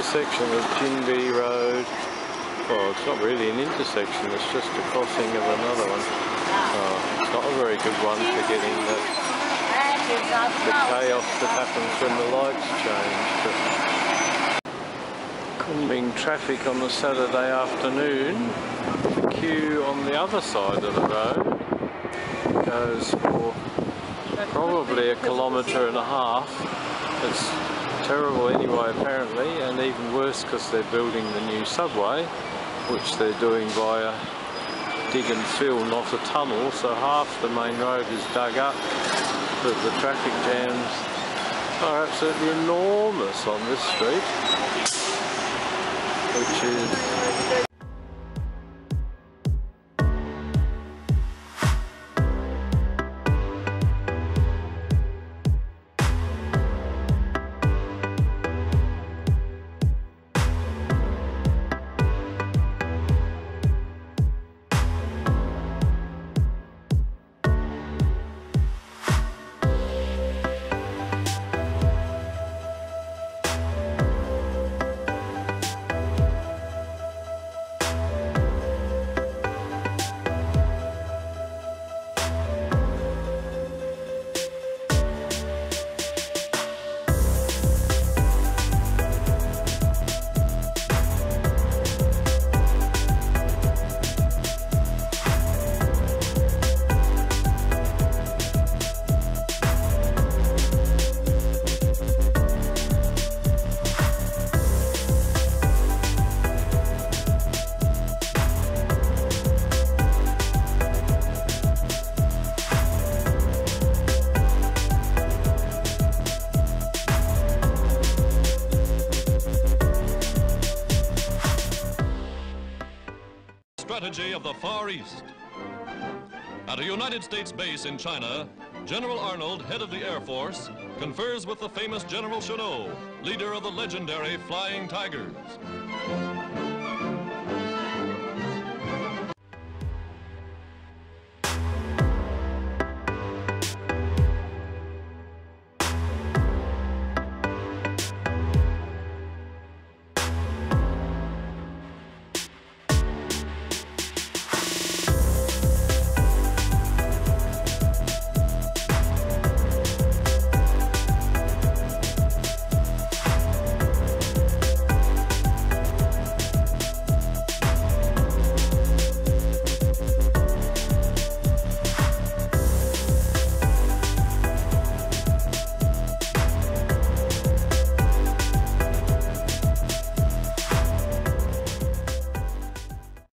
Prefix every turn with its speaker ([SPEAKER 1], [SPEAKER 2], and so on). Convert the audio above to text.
[SPEAKER 1] intersection of Jinbi Road. Well, it's not really an intersection, it's just a crossing of another one. It's not a very good one for getting the chaos that happens when the lights change. But Kunming traffic on a Saturday afternoon. The queue on the other side of the road goes for probably 1.5 kilometres. It's terrible anyway apparently, and even worse because they're building the new subway, which they're doing via dig and fill, not a tunnel, so half the main road is dug up, but the traffic jams are absolutely enormous on this street, which is
[SPEAKER 2] strategy of the Far East. At a United States base in China, General Arnold, head of the Air Force, confers with the famous General Chennault, leader of the legendary Flying Tigers.